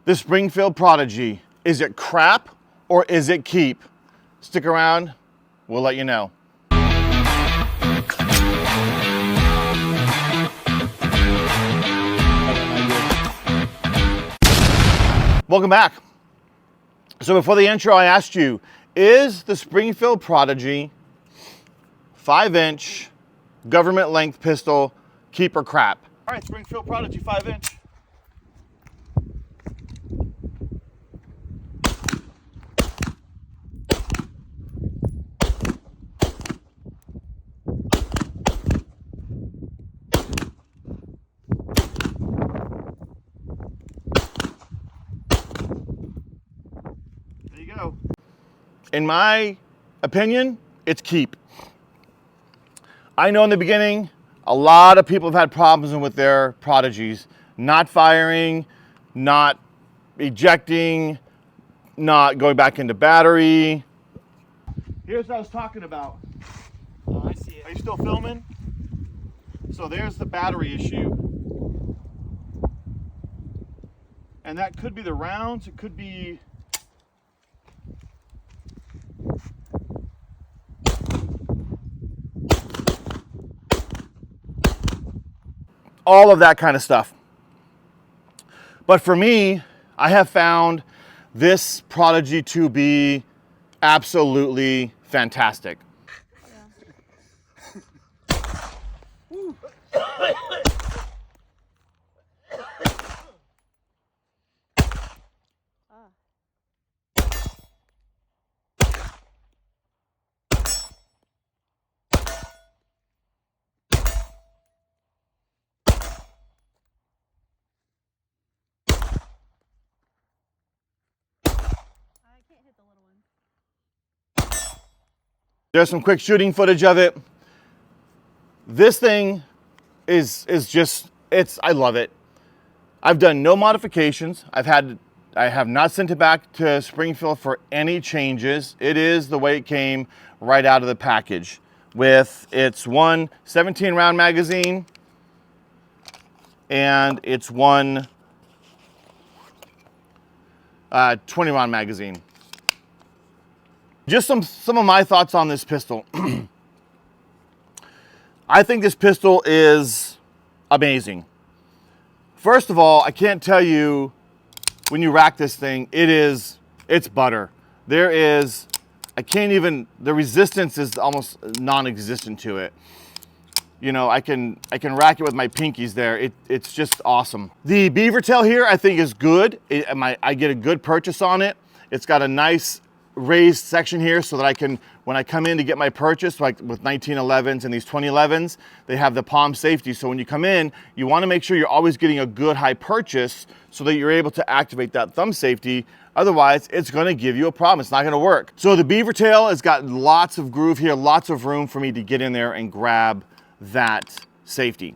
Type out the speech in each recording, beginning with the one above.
The Springfield Prodigy. Is it crap or is it keep? Stick around, we'll let you know. Welcome back. So before the intro, I asked you, is the Springfield Prodigy 5-inch government length pistol keep or crap? All right, Springfield Prodigy 5-inch. There you go. In my opinion, it's keep. I know in the beginning, a lot of people have had problems with their Prodigies. Not firing, not ejecting, not going back into battery. Here's what I was talking about. Oh, I see it. Are you still filming? So there's the battery issue. And that could be the rounds, it could be all of that kind of stuff. But for me, I have found this Prodigy to be absolutely fantastic. There's some quick shooting footage of it. This thing is just, I love it. I've done no modifications. I have not sent it back to Springfield for any changes. It is the way it came right out of the package with its one 17-round magazine and its one 20-round magazine. Just some of my thoughts on this pistol. I think this pistol is amazing. First of all, I can't tell you, when you rack this thing, it's butter. The resistance is almost non-existent to it. You know, I can rack it with my pinkies there. It's just awesome. The beaver tail here I think is good. I get a good purchase on it. It's got a nice raised section here so that I can, when I come in to get my purchase, like with 1911s and these 2011s, they have the palm safety. So when you come in, you want to make sure you're always getting a good high purchase so that you're able to activate that thumb safety. Otherwise, it's going to give you a problem. It's not going to work. So the beaver tail has got lots of groove here, lots of room for me to get in there and grab that safety.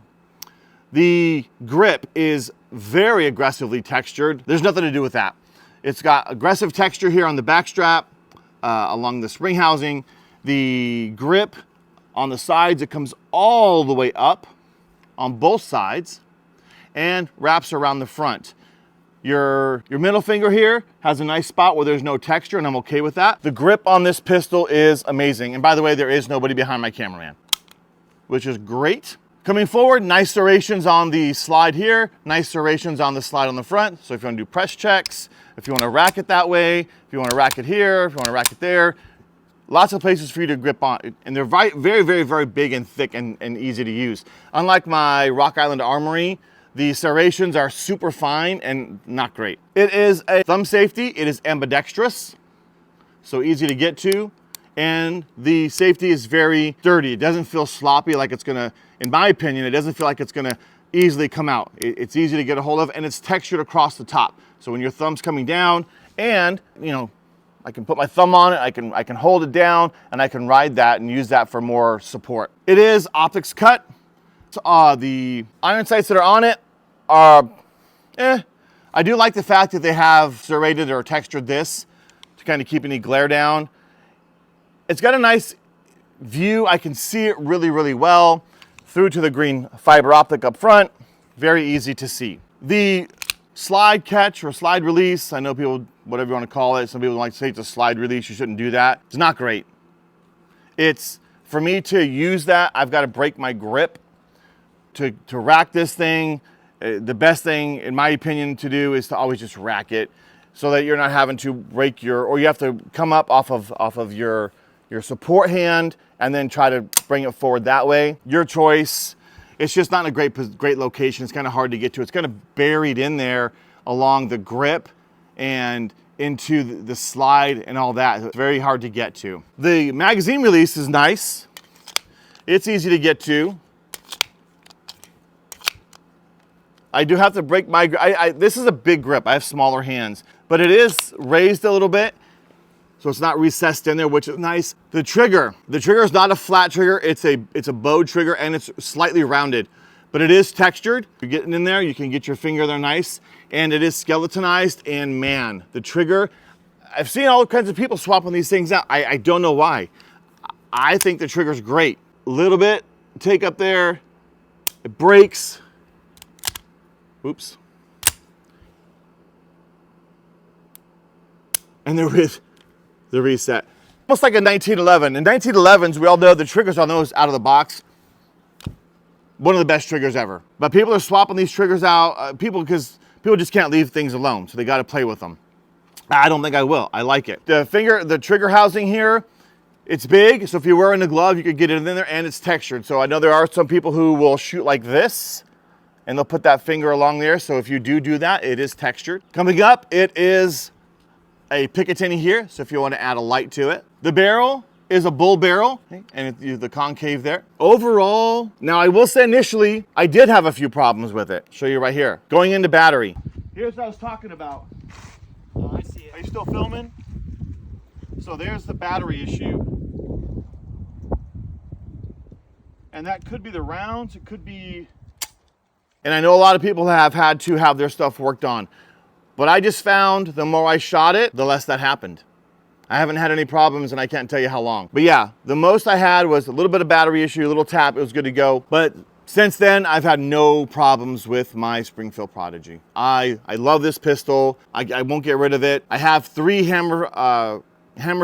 The grip is very aggressively textured. There's nothing to do with that. It's got aggressive texture here on the back strap, along the spring housing. The grip on the sides, it comes all the way up on both sides and wraps around the front. Your middle finger here has a nice spot where there's no texture, and I'm okay with that. The grip on this pistol is amazing. And by the way, there is nobody behind my cameraman, which is great. Coming forward, nice serrations on the slide here, nice serrations on the slide on the front. So if you want to do press checks, if you want to rack it that way, if you want to rack it here, if you want to rack it there, lots of places for you to grip on. And they're very, very, very big and thick and easy to use. Unlike my Rock Island Armory, the serrations are super fine and not great. It is a thumb safety. It is ambidextrous, so easy to get to. And the safety is very sturdy. It doesn't feel sloppy like it's gonna, in my opinion, it doesn't feel like it's gonna easily come out. It's easy to get a hold of, and it's textured across the top. So when your thumb's coming down, and you know, I can put my thumb on it, I can hold it down, and I can ride that and use that for more support. It is optics cut. The iron sights that are on it are, I do like the fact that they have serrated or textured this to kind of keep any glare down. It's got a nice view. I can see it really, really well through to the green fiber optic up front. Very easy to see. The slide catch or slide release. I know people, whatever you want to call it, some people like to say it's a slide release. You shouldn't do that. It's not great. It's, for me to use that, I've got to break my grip to rack this thing. The best thing, in my opinion, to do is to always just rack it so that you're not having to break your, or you have to come up off of your support hand and then try to bring it forward that way. Your choice. It's just not in a great location. It's kind of hard to get to. It's kind of buried in there along the grip and into the slide and all that. It's very hard to get to. The magazine release is nice. It's easy to get to. I do have to break my, this is a big grip. I have smaller hands, but it is raised a little bit, so it's not recessed in there, which is nice. The trigger is not a flat trigger. It's a bowed trigger, and it's slightly rounded, but it is textured. You're getting in there, you can get your finger there nice, and it is skeletonized, and man, the trigger, I've seen all kinds of people swapping these things out. I don't know why. I think the trigger's great. A little bit, take up there, it breaks. Oops. And there is the reset. Almost like a 1911. In 1911s, we all know the triggers on those out of the box, one of the best triggers ever. But people are swapping these triggers out, because people just can't leave things alone, so they got to play with them. I don't think I will. I like it. The trigger housing here, it's big, so if you're wearing a glove, you could get it in there, and it's textured. So I know there are some people who will shoot like this, and they'll put that finger along there. So if you do that, it is textured. Coming up, it is a Picatinny here, so if you want to add a light to it. The barrel is a bull barrel, and the concave there. Overall, now I will say initially, I did have a few problems with it. Show you right here. Going into battery. Here's what I was talking about. Oh, I see it. Are you still filming? So there's the battery issue. And that could be the rounds, it could be... And I know a lot of people have had to have their stuff worked on. But I just found the more I shot it, the less that happened. I haven't had any problems, and I can't tell you how long. But yeah, the most I had was a little bit of battery issue, a little tap, it was good to go. But since then, I've had no problems with my Springfield Prodigy. I love this pistol. I won't get rid of it. I have 3 hammer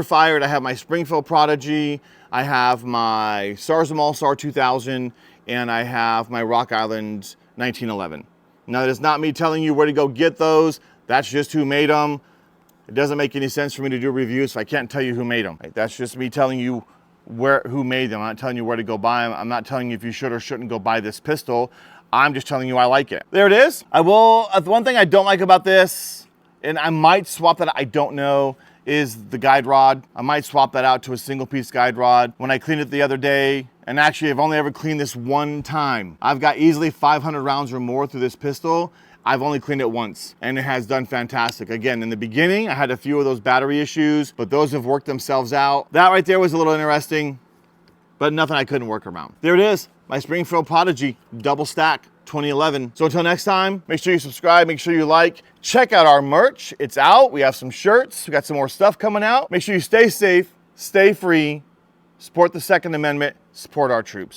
fired. I have my Springfield Prodigy. I have my Sarzamol SAR 2000, and I have my Rock Island 1911. Now, that is not me telling you where to go get those. That's just who made them. It doesn't make any sense for me to do reviews if I can't tell you who made them. That's just me telling you who made them. I'm not telling you where to go buy them. I'm not telling you if you should or shouldn't go buy this pistol. I'm just telling you I like it. There it is. I will, the one thing I don't like about this, and I might swap that, I don't know, is the guide rod. I might swap that out to a single piece guide rod. When I cleaned it the other day, and actually I've only ever cleaned this one time. I've got easily 500 rounds or more through this pistol. I've only cleaned it once, and it has done fantastic. Again, in the beginning, I had a few of those battery issues, but those have worked themselves out. That right there was a little interesting, but nothing I couldn't work around. There it is, my Springfield Prodigy double stack 2011. So until next time, make sure you subscribe, make sure you like, check out our merch. It's out, we have some shirts, we got some more stuff coming out. Make sure you stay safe, stay free, support the Second Amendment, support our troops.